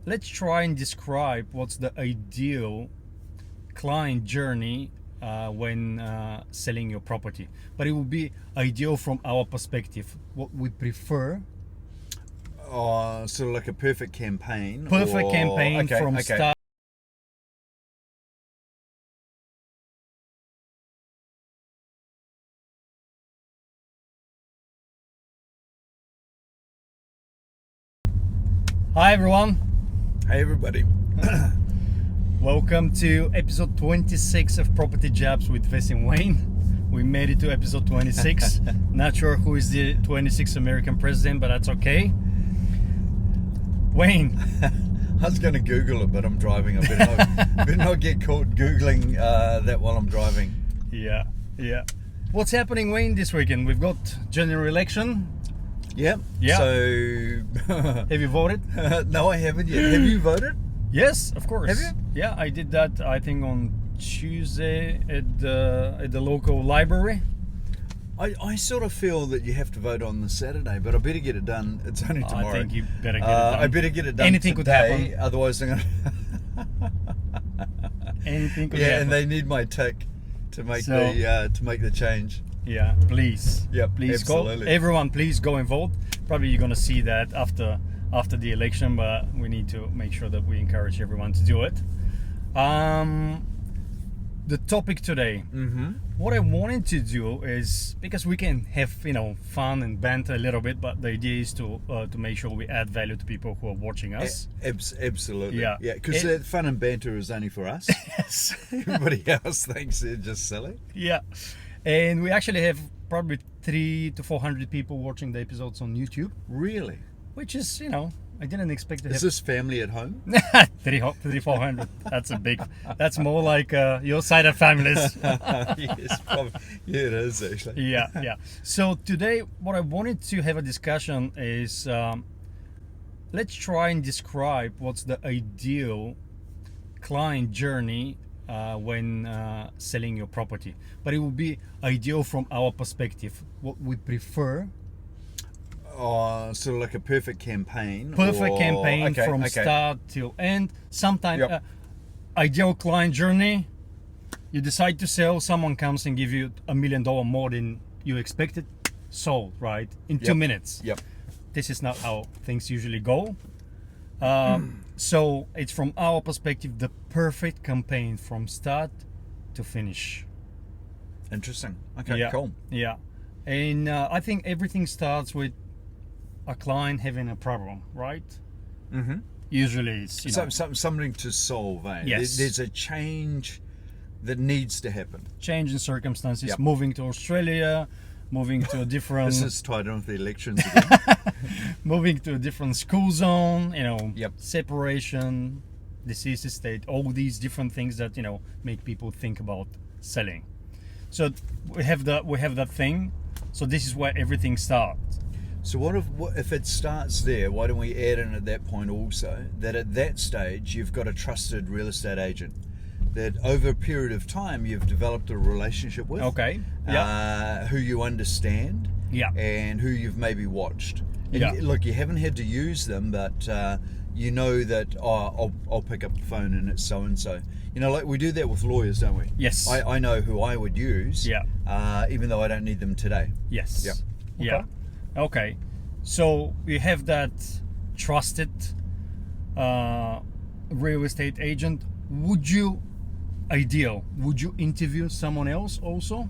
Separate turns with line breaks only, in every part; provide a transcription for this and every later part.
let's try and describe what's the ideal client journey when selling your property. But it will be ideal from our perspective, what we prefer.
Sort of like a perfect campaign.
Perfect campaign from start. Hi everyone,
Hey everybody.
welcome to episode 26 of Property Jabs with Vess and Wayne. We made it to episode 26. Not sure who is the 26th American president, but that's okay. Wayne.
I was going to Google it, but I'm driving. I better not get caught Googling that while I'm driving.
Yeah. What's happening, Wayne, this weekend? We've got general election.
Yeah. So,
Have you voted?
no, I haven't yet. Have you voted?
Yes, of course.
Have you?
Yeah, I did that, I think, on Tuesday at the local library.
I sort of feel that you have to vote on the Saturday, but I better get it done. It's only tomorrow.
I think you better get it done.
I better get it done
Anything
today,
could happen.
otherwise I'm going to...
Anything could
Yeah,
happen.
and they need my tick to make
So-
the change.
Yeah, please.
Yep,
please
absolutely.
go. Everyone, please go and vote. Probably you're gonna see that after the election, but we need to make sure that we encourage everyone to do it. The topic today.
Mm-hmm.
What I wanted to do is, because we can have fun and banter a little bit, but the idea is to make sure we add value to people who are watching us.
Absolutely.
Yeah.
Because fun and banter is only for us.
Yes.
Everybody else thinks they're just silly.
Yeah. And we actually have probably 300 to 400 people watching the episodes on YouTube,
Really?
which is, I didn't expect to
Is
have
this family at home?
400. That's more like your side of families.
Yes, probably. Yeah, it is actually.
Yeah. So today, what I wanted to have a discussion is, let's try and describe what's the ideal client journey when selling your property. But it will be ideal from our perspective, what we prefer.
Sort of like a perfect campaign.
Perfect campaign from start till end. Sometimes
Yep.
ideal client journey. You decide to sell, someone comes and give you $1 million more than you expected. Sold, right? In 2 minutes.
Yep.
This is not how things usually go. So it's from our perspective the perfect campaign from start to finish.
Interesting. Okay,
Yeah.
cool.
Yeah. And I think everything starts with a client having a problem, right?
Mm-hmm.
Usually it's
Something to solve, eh?
Yes.
There's a change that needs to happen.
change in circumstances,
Yep.
moving to Australia, moving to a different
This is tied in with the elections again.
moving to a different school zone,
Yep.
separation, deceased estate, all these different things that make people think about selling. So we have that thing. So this is where everything starts.
So what if it starts there? Why don't we add in at that point also that at that stage you've got a trusted real estate agent that over a period of time you've developed a relationship with.
Okay. Yeah.
Who you understand.
Yeah.
And who you've maybe watched. And
Yeah.
Look, you haven't had to use them, but you know that I'll pick up the phone and it's so and so. Like we do that with lawyers, don't we?
Yes.
I know who I would use.
Yeah.
Even though I don't need them today.
Yes.
Yep.
Yeah. Okay. So you have that trusted real estate agent. Would you interview someone else also?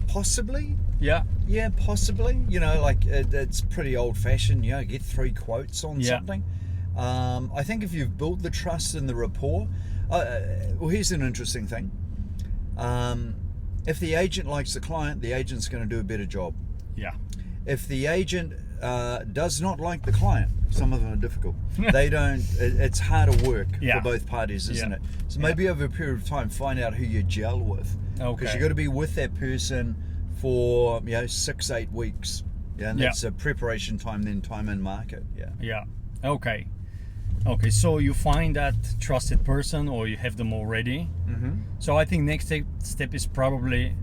Possibly.
Yeah.
Yeah, possibly. It's pretty old-fashioned. Get 3 quotes on
Yeah.
something. I think if you've built the trust and the rapport, well, here's an interesting thing. If the agent likes the client, the agent's going to do a better job.
Yeah.
If the agent does not like the client, some of them are difficult. They don't. It's harder work
Yeah.
for both parties, isn't
Yeah.
it? So maybe over a period of time, find out who you gel with.
Okay.
Because you've got to be with that person for 6-8 weeks. Yeah, and
Yeah.
that's a preparation time, then time in market. Yeah.
Yeah. Okay. So you find that trusted person, or you have them already.
Mm-hmm.
So I think next step is probably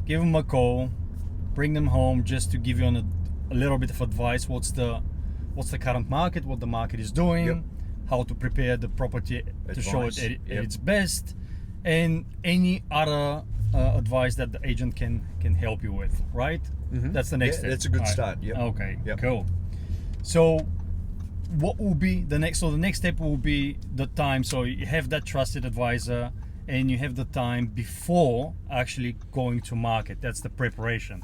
give them a call, bring them home just to give you a little bit of advice. What's the what's the current market, what the market is doing,
Yep.
how to prepare the property to show it
Advice.
at
Yep.
its best, and any other advice that the agent can help you with, right?
Mhm.
That's the next
Yeah,
step.
that's a good
All right.
start. Yep.
Okay,
Yep.
cool. So what will be the next? So the next step will be the time. So you have that trusted advisor, and you have the time before actually going to market. That's the preparation.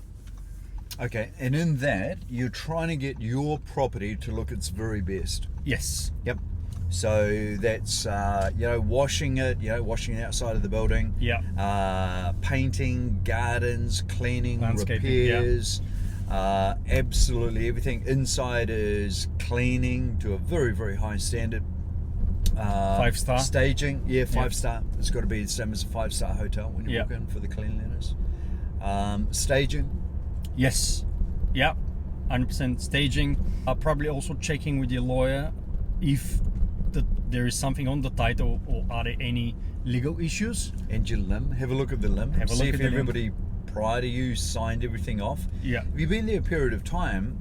Okay, and in that, you're trying to get your property to look its very best.
Yes.
Yep. So that's washing it, washing the outside of the building.
Yeah.
Painting, gardens, cleaning,
Landscaping, yeah.
repairs. Absolutely everything inside is cleaning to a very, very high standard.
5-star.
Staging, yeah, 5-star. It's got to be the same as a 5-star hotel when you
Yeah.
walk in for the cleanliness. Staging.
Yes. Yeah. 100% staging. Probably also checking with your lawyer if there is something on the title, or are there any legal issues.
And your limb, have a look at the limb.
Have a
See
look
if
at the limb.
everybody prior to you signed everything off.
Yeah.
If you've been there a period of time,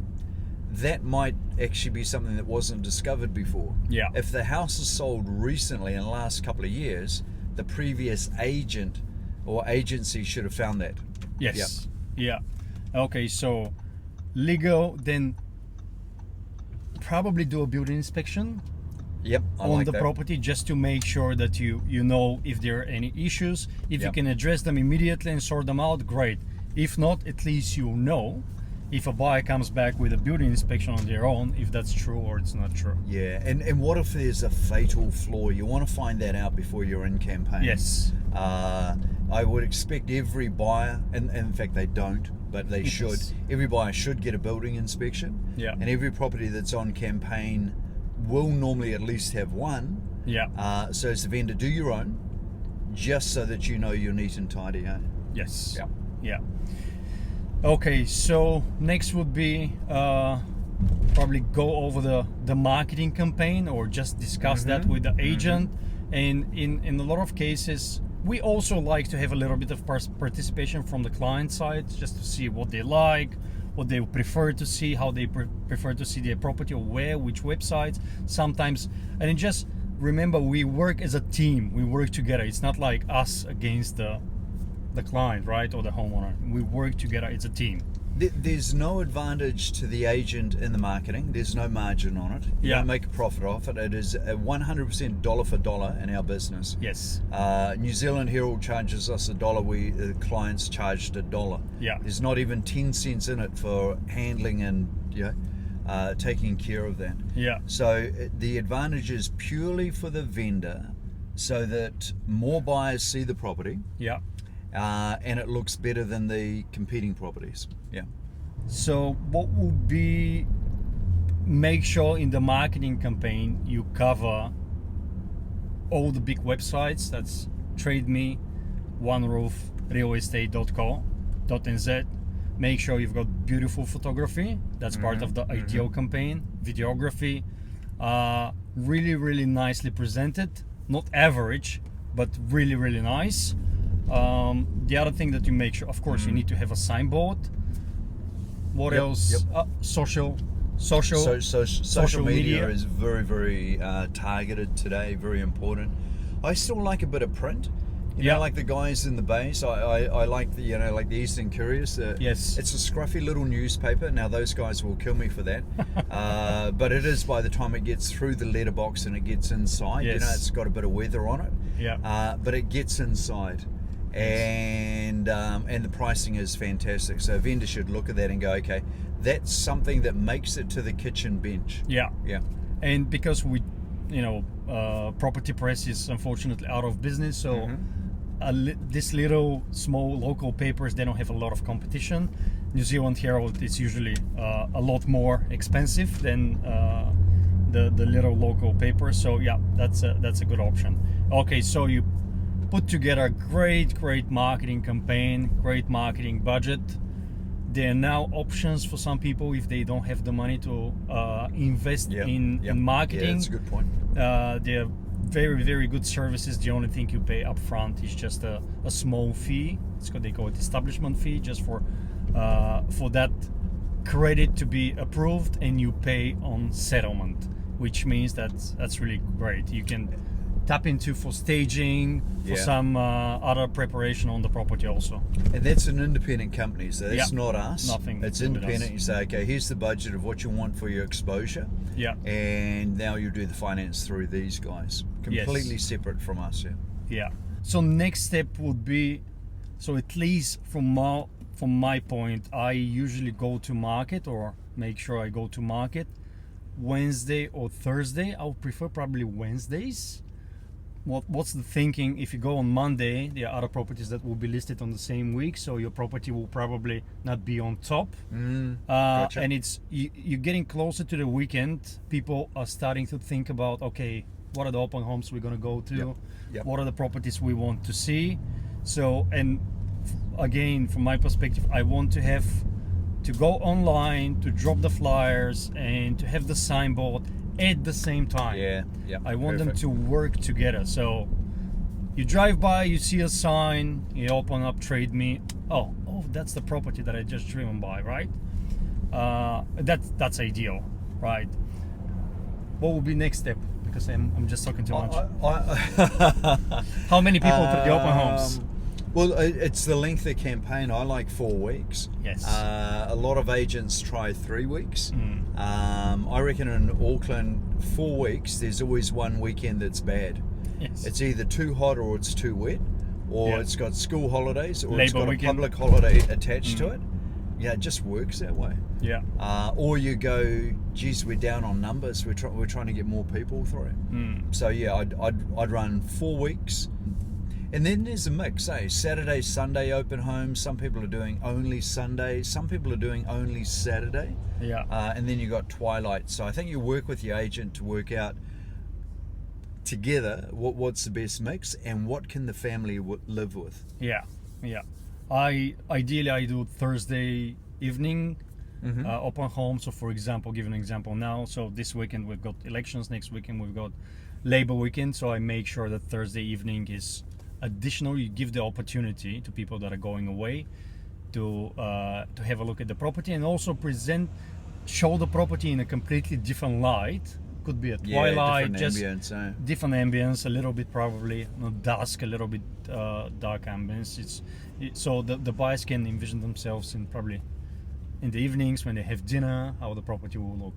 that might actually be something that wasn't discovered before.
Yeah.
If the house is sold recently in the last couple of years, the previous agent or agency should have found that.
Yes. Yeah. Okay, so legal, then probably do a building inspection
Yep. I
on
like
the
that.
property, just to make sure that you know if there are any issues. If you
Yep.
can address them immediately and sort them out, great. If not, at least you know if a buyer comes back with a building inspection on their own, if that's true or it's not true.
Yeah, and what if there's a fatal flaw? You want to find that out before you're in campaign.
Yes.
I would expect every buyer, and in fact they don't, but they should.
Yes.
Every buyer should get a building inspection.
Yeah.
And every property that's on campaign will normally at least have one.
Yeah.
So as the vendor, do your own, just so that you know you're neat and tidy. Eh?
Yes.
Yeah.
Yeah. Okay, so next would be probably go over the marketing campaign, or just discuss that with the agent. And in a lot of cases, we also like to have a little bit of participation from the client side, just to see what they like, what they prefer to see, how they prefer to see their property, or which websites sometimes. And just remember, we work as a team, we work together. It's not like us against the client, right, or the homeowner. We work together, it's a team.
There's no advantage to the agent in the marketing. There's no margin on it. You
Yeah.
don't make a profit off it. It is a 100% dollar for dollar in our business.
Yes.
New Zealand Herald charges us $1. We clients charged $1.
Yeah.
There's not even 10 cents in it for handling and taking care of that.
Yeah.
So the advantage is purely for the vendor, so that more buyers see the property.
Yeah.
And it looks better than the competing properties. Yeah.
So what will be, make sure in the marketing campaign you cover all the big websites. That's TradeMe, OneRoof, realestate.co.nz. Make sure you've got beautiful photography. That's part of the ideal campaign. Videography, really, really nicely presented. Not average, but really, really nice. The other thing that you make sure, of course, you need to have a signboard. What
Yep,
else?
yep.
Social
Social media
media.
is very, very targeted today, very important. I still like a bit of print. You
Yeah.
know, like the guys in the base. I like the, like the Eastern Couriers.
Yes.
It's a scruffy little newspaper. Now those guys will kill me for that. But it is, by the time it gets through the letterbox and it gets inside,
Yes.
it's got a bit of weather on it.
Yeah.
But it gets inside. And the pricing is fantastic. So a vendor should look at that and go, okay, that's something that makes it to the kitchen bench.
Yeah.
Yeah.
And because we, property press is unfortunately out of business, so this little small local papers, they don't have a lot of competition. New Zealand Herald is usually a lot more expensive than the little local paper. So yeah, that's a good option. Okay, so you put together a great marketing campaign, great marketing budget. There are now options for some people if they don't have the money to invest in marketing.
Yeah, that's a good point.
There are very good services. The only thing you pay up front is just a small fee. They call it establishment fee, just for that credit to be approved, and you pay on settlement, which means that's really great. You can tap into for staging, for
Yeah.
some other preparation on the property also.
And that's an independent company, so that's
Yeah.
not us.
Nothing
It's
to do with
independent.
us.
You say, okay, here's the budget of what you want for your exposure,
Yeah.
and now you do the finance through these guys. Completely separate from us. Yeah.
Yeah. So next step would be, so at least from my point, I usually go to market, or make sure I go to market Wednesday or Thursday. I would prefer probably Wednesdays. What's the thinking? If you go on Monday, there are other properties that will be listed on the same week, so your property will probably not be on top.
Gotcha.
And you're getting closer to the weekend. People are starting to think about, okay, what are the open homes we're going to go to?
Yep.
What are the properties we want to see? So, and again, from my perspective, I want to have to go online, to drop the flyers, and to have the signboard at the same time.
Yeah. Yeah.
I want
Perfect.
them to work together. So you drive by, you see a sign, you open up Trade Me. Oh, that's the property that I just driven by, right? That's ideal, right? What will be next step? Because I'm just talking too much. How many people to the open homes?
Well, it's the length of campaign. I like 4 weeks.
Yes.
A lot of agents try 3 weeks. I reckon in Auckland, 4 weeks, there's always one weekend that's bad.
Yes.
It's either too hot or it's too wet, or
Yeah.
it's got school holidays, or it's
Labour
got
weekend.
a public holiday attached to it. Yeah, it just works that way.
Yeah.
Or you go, geez, we're down on numbers. We're trying to get more people through. So yeah, I'd run 4 weeks, and then there's a mix. Saturday, Sunday open homes. Some people are doing only Sunday. Some people are doing only Saturday.
Yeah.
And then you got twilight. So I think you work with your agent to work out together what's the best mix and what can the family live with.
Yeah. Ideally I do Thursday evening open home. So for example, give an example now. So this weekend we've got elections. Next weekend we've got Labor weekend. So I make sure that Thursday evening is additional. You give the opportunity to people that are going away to have a look at the property, and also show the property in a completely different light. Could be a twilight, different ambience, a little bit probably not dusk, a little bit dark ambience. So the buyers can envision themselves in probably in the evenings when they have dinner, how the property will look.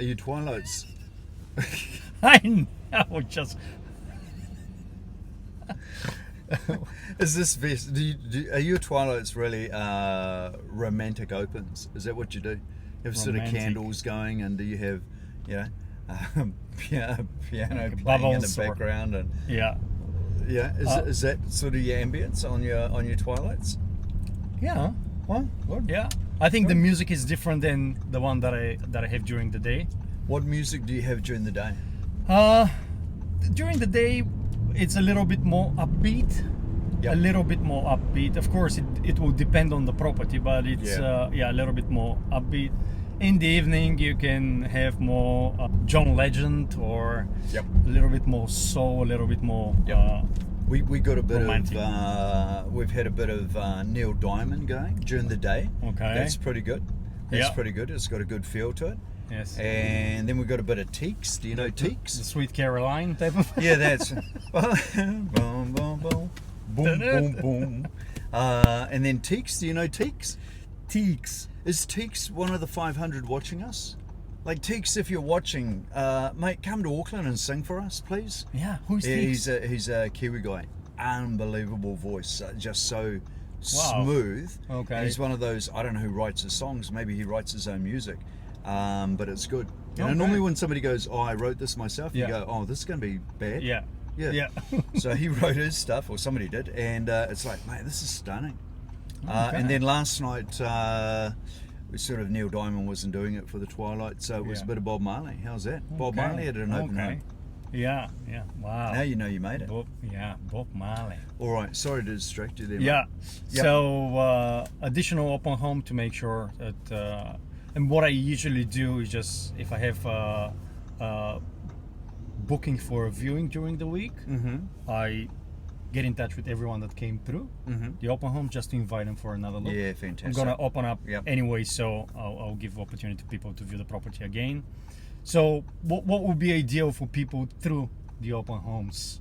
Are you twilights?
I know, just
Is this Vess? Are your twilights really romantic opens? Is that what you do? You have sort of
Romantic.
candles going, and do you have, piano playing in the
bubbles or-
background, and
yeah.
is that sort of your ambience on your twilights?
Yeah.
Well, good.
Yeah. I think the music is different than the one that I have during the day.
What music do you have during the day?
During the day, it's a little bit more upbeat.
Yep.
A little bit more upbeat. Of course, it will depend on the property, but it's a little bit more upbeat. In the evening, you can have more John Legend, or
Yep.
a little bit more soul, a little bit more.
Yep. We got a bit
Romantic.
of we've had a bit of Neil Diamond going during the day.
Okay.
That's pretty good. That's
Yeah.
pretty good. It's got a good feel to it.
Yes.
And then we've got a bit of Teeks. Do you know
The
Teeks?
Sweet Caroline type of.
Yeah, that's boom, boom, boom, boom, boom, boom. And then Teeks. Do you know Teeks?
Teeks.
Is Teeks one of the 500 watching us? Like Teeks, if you're watching, mate, come to Auckland and sing for us, please.
Yeah. Who's
Yeah,
Teeks?
he's a Kiwi guy. Unbelievable voice, just so smooth.
Okay.
And he's one of those, I don't know who writes his songs. Maybe he writes his own music, but it's good. You know,
Okay.
normally when somebody goes, "Oh, I wrote this myself," you
Yeah.
go, "Oh, this is going to be bad."
Yeah.
Yeah.
Yeah.
So he wrote his stuff, or somebody did, and it's like, mate, this is stunning.
Okay.
And then last night, we sort of Neil Diamond wasn't doing it for the twilight, so it was
Yeah.
a bit of Bob Marley. How's that? Bob
Okay.
Marley at an open home.
Yeah. Yeah. Wow.
Now you know you made it.
Bob Marley.
All right, sorry to distract you there.
Yeah.
Yep.
So additional open home to make sure that, and what I usually do is just, if I have booking for a viewing during the week,
Mm-hmm.
I get in touch with everyone that came through the open home just to invite them for another look.
Yeah, fantastic.
I'm gonna open up
Yep.
anyway, so I'll give opportunity to people to view the property again. So what would be ideal for people through the open homes?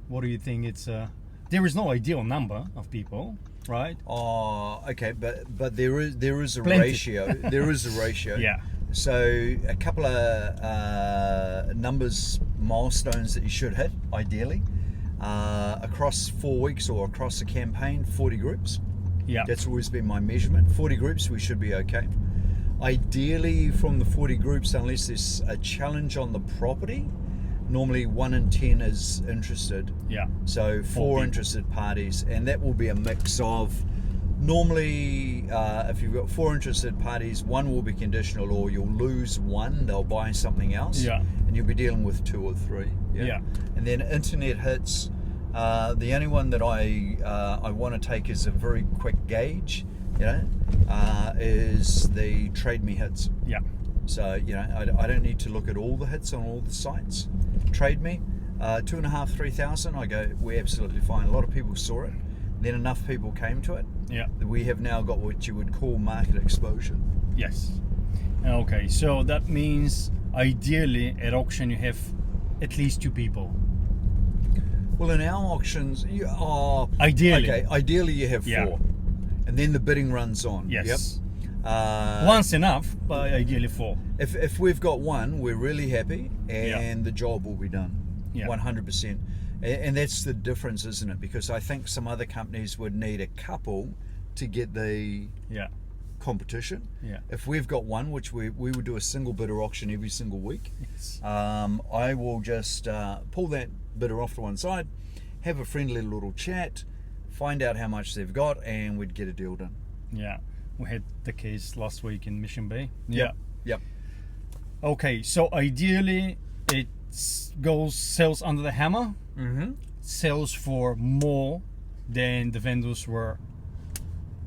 What do you think? It's there is no ideal number of people, right?
Oh, okay, but there is a
Plenty.
ratio. There is a ratio.
Yeah.
So a couple of numbers, milestones that you should hit, ideally, across 4 weeks or across a campaign, 40 groups.
Yeah.
That's always been my measurement. 40 groups, we should be okay. Ideally, from the 40 groups, unless there's a challenge on the property, normally 1 in 10 is interested.
Yeah.
So 4
people.
interested parties, and that will be a mix of, normally if you've got 4 interested parties, 1 will be conditional, or you'll lose 1, they'll buy something else.
Yeah.
And you'll be dealing with 2 or 3.
Yeah.
And then internet hits, the only one that I want to take as a very quick gauge, is the Trade Me hits.
Yeah.
So, I don't need to look at all the hits on all the sites. Trade Me, 2,500, 3,000, I go, we're absolutely fine. A lot of people saw it. Then enough people came to it.
Yeah.
That we have now got what you would call market exposure.
Yes. Okay, so that means ideally at auction you have at least 2 people.
Well, in our auctions,
Ideally.
Okay, ideally you have 4.
Yeah.
And then the bidding runs on.
Yes.
Yep.
Once enough, but ideally 4.
If we've got 1, we're really happy, and
Yeah.
the job will be done.
Yeah.
100%. And that's the difference, isn't it? Because I think some other companies would need a couple to get the
Yeah.
competition.
Yeah.
If we've got 1, which we would do a single bidder auction every single week,
Yes.
I will just pull that bidder off to one side, have a friendly little chat, find out how much they've got, and we'd get a deal done.
Yeah. We had the case last week in Mission Bay.
Yep.
Okay, so ideally it sells under the hammer, sells for more than the vendors were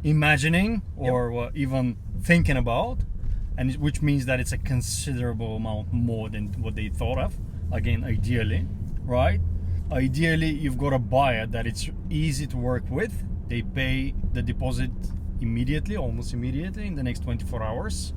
imagining or were even thinking about, and which means that it's a considerable amount more than what they thought of. Again, ideally, right? Ideally, you've got a buyer that it's easy to work with. They pay the deposit immediately, almost immediately, in the next 24 hours.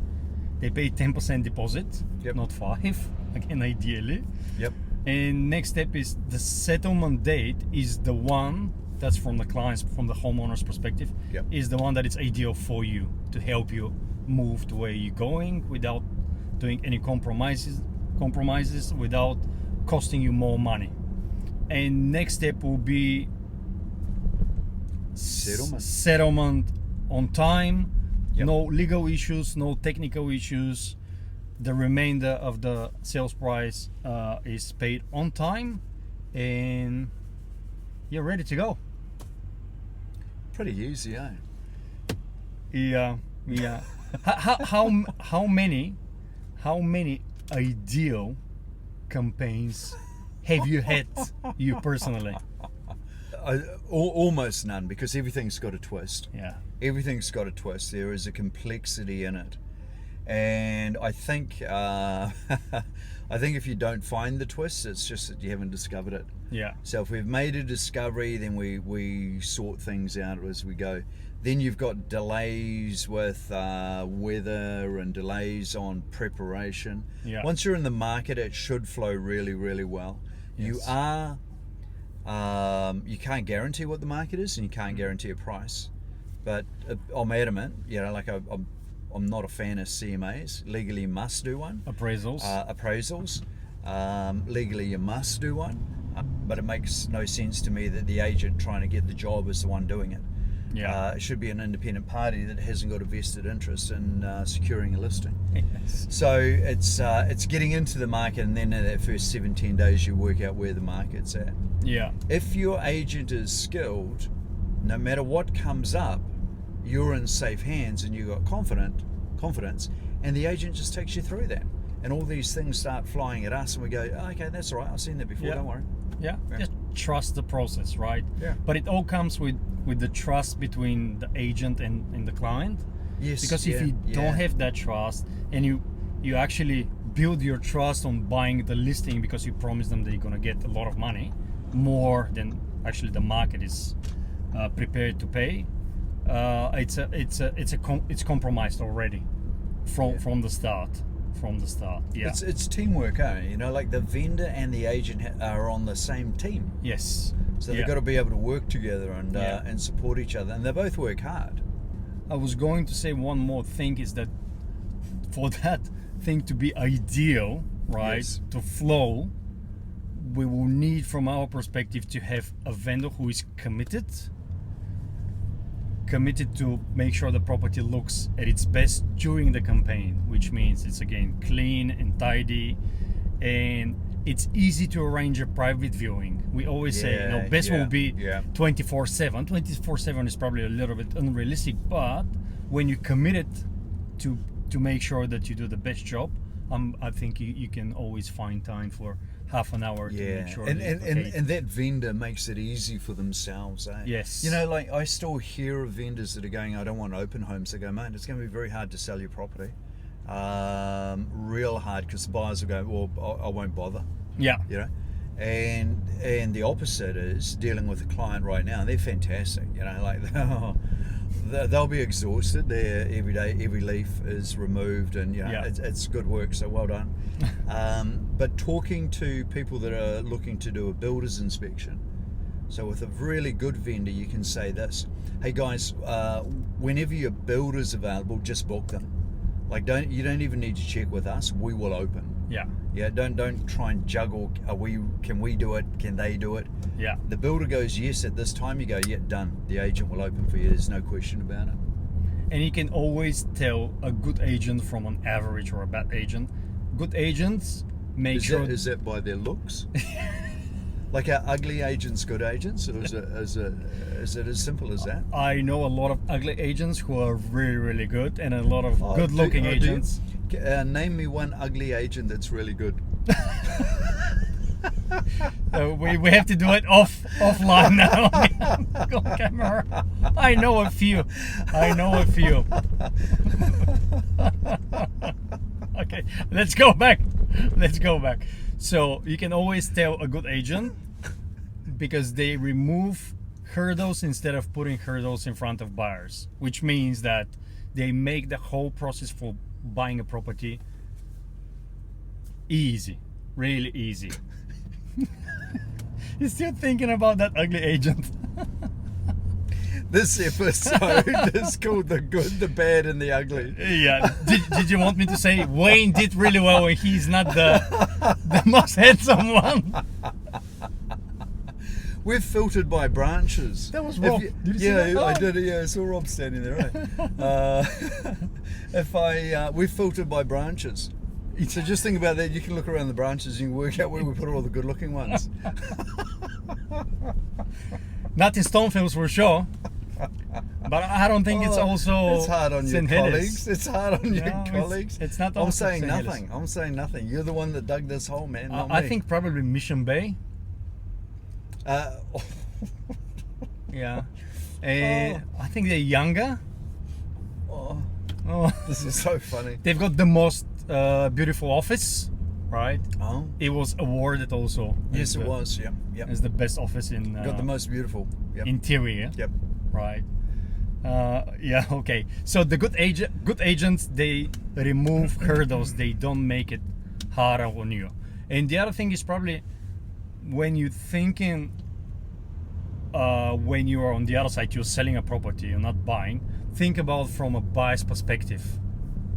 They pay 10% deposit,
Yep.
not 5. Again, ideally.
Yep.
And next step is the settlement date is the one that's from the client's, from the homeowner's perspective,
Yep.
is the one that it's ideal for you to help you move to where you're going without doing any compromises, without costing you more money. And next step will be settlement on time.
Yep.
No legal issues, no technical issues. The remainder of the sales price is paid on time, and you're ready to go.
Pretty easy, eh?
Yeah. How many ideal campaigns have you had, you personally?
Almost none, because everything's got a twist.
Yeah.
Everything's got a twist. There is a complexity in it, and I think if you don't find the twist, it's just that you haven't discovered it.
Yeah.
So if we've made a discovery, then we sort things out as we go. Then you've got delays with weather and delays on preparation.
Yeah.
Once you're in the market, it should flow really, really well.
Yes.
You can't guarantee what the market is, and you can't guarantee a price. But I'm adamant, I'm not a fan of CMAs. Legally, you must do one.
Appraisals.
Appraisals. Legally, you must do one. But it makes no sense to me that the agent trying to get the job is the one doing it.
Yeah.
It should be an independent party that hasn't got a vested interest in securing a listing.
Yes.
So it's getting into the market, and then in that first 7-10 days you work out where the market's at.
Yeah.
If your agent is skilled, no matter what comes up, you're in safe hands and you've got confidence, and the agent just takes you through that. And all these things start flying at us, and we go, oh, okay, that's all right, I've seen that before,
Yeah.
don't worry.
Yeah. Just trust the process, right?
Yeah.
But it all comes with the trust between the agent and the client.
Yes.
Because if you don't have that trust, and you actually build your trust on buying the listing because you promise them that you're gonna get a lot of money, more than actually the market is prepared to pay, it's compromised already from the start. Yeah.
It's teamwork, you know, like the vendor and the agent are on the same team.
Yes.
So they've got to be able to work together and support each other, and they both work hard.
I was going to say one more thing is that for that thing to be ideal, right,
Yes.
to flow, we will need, from our perspective, to have a vendor who is committed to make sure the property looks at its best during the campaign, which means it's again clean and tidy, and it's easy to arrange a private viewing. We always say, you know, best will be 24/7. 24/7 is probably a little bit unrealistic, but when you commit it to make sure that you do the best job, I think you can always find time for half an hour to make sure.
And that vendor makes it easy for themselves, eh?
Yes.
You know, like I still hear of vendors that are going, I don't want open homes. They go, mate, it's going to be very hard to sell your property. Real hard, because the buyers will go, well, I won't bother.
Yeah.
You know, and the opposite is dealing with a client right now. They're fantastic. You know, like they'll be exhausted. They're every day, every leaf is removed, and you know, it's good work. So well done. But talking to people that are looking to do a builder's inspection, so with a really good vendor, you can say this: hey guys, whenever your builder's available, just book them. Like you don't even need to check with us. We will open. Yeah. Don't try and juggle. Can we do it? Can they do it?
Yeah.
The builder goes yes at this time. You go, yeah, done. The agent will open for you. There's no question about it.
And you can always tell a good agent from an average or a bad agent. Good agents make sure.
Is that by their looks? Like are ugly agents good agents, or is it as simple as that?
I know a lot of ugly agents who are really, really good, and a lot of good-looking agents.
Name me one ugly agent that's really good.
We have to do it offline now on camera. I know a few. Okay, let's go back. So you can always tell a good agent because they remove hurdles instead of putting hurdles in front of buyers, which means that they make the whole process for buying a property easy, really easy. You're still thinking about that ugly agent.
This episode is called The Good, the Bad, and the Ugly.
Yeah. Did you want me to say Wayne did really well and he's not the most handsome one?
We're filtered by branches.
That was Rob. Did you see that?
I did. Yeah, I saw Rob standing there. Right? We're filtered by branches. So just think about that. You can look around the branches and you can work out where we put all the good-looking ones.
Not in Stonefields for sure. But I don't think it's also.
It's hard on your colleagues. It's hard on your colleagues.
It's not.
I'm saying nothing. You're the one that dug this hole, man. Not me.
I think probably Mission Bay. Yeah. I think they're younger.
This is so funny.
They've got the most beautiful office, right?
Oh.
It was awarded also.
Yes, it was. Yep.
As the best office in.
Got the most beautiful. Yep.
Interior.
Yep.
Right. Yeah. Okay. So the good agents, they remove hurdles. They don't make it harder on you. And the other thing is probably when you're thinking, when you are on the other side, you're selling a property, you're not buying. Think about from a buyer's perspective.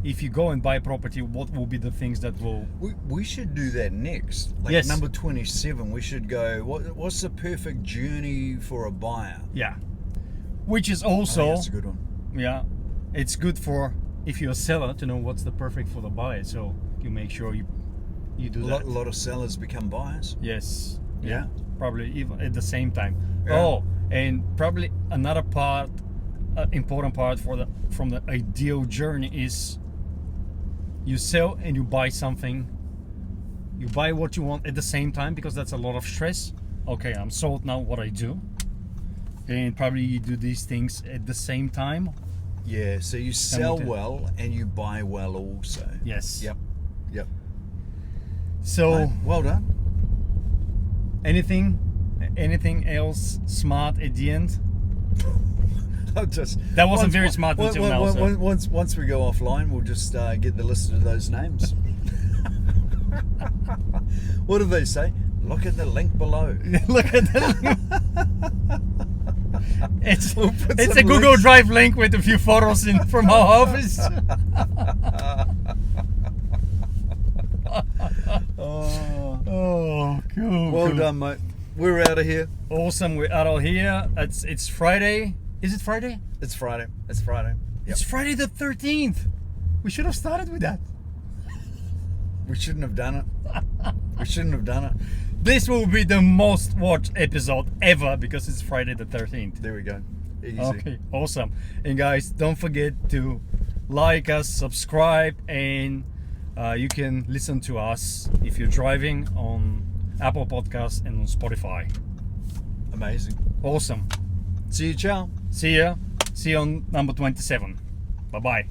If you go and buy a property, what will be the things that will...
We should do that next. Like
yes.
Number 27, we should go, what's the perfect journey for a buyer?
Yeah. Which is also...
that's a good one.
Yeah. It's good for, if you're a seller, to know what's the perfect for the buyer. So you make sure you do that.
A lot of sellers become buyers.
Yes.
Yeah.
Probably even at the same time.
Yeah.
Oh, and probably another part, important part from the ideal journey is you sell and you buy something. You buy what you want at the same time, because that's a lot of stress. Okay, I'm sold now. What I do, and probably you do these things at the same time.
Yeah. So you sell well and you buy well also.
Yes.
Yep.
So
well done.
Anything Anything else smart at the end?
I'll just,
That wasn't very smart until now. So.
Once we go offline, we'll just get the list of those names. What do they say? Look at the link below.
Look at that. It's
We'll put
a
some
Google
links.
Drive link with a few photos in from our office. Oh, cool.
Well
cool.
done, mate. We're out of here.
Awesome. We're out of here. It's Friday. Is it Friday?
It's Friday. It's Friday.
It's Friday the 13th. We should have started with that.
We shouldn't have done it. We shouldn't have done it.
This will be the most watched episode ever because it's Friday the 13th.
There we go. Easy.
Okay, awesome. And guys, don't forget to like us, subscribe, and you can listen to us if you're driving on Apple Podcasts and on Spotify.
Amazing.
Awesome.
See you, ciao.
See ya. See you on number 27. Bye-bye.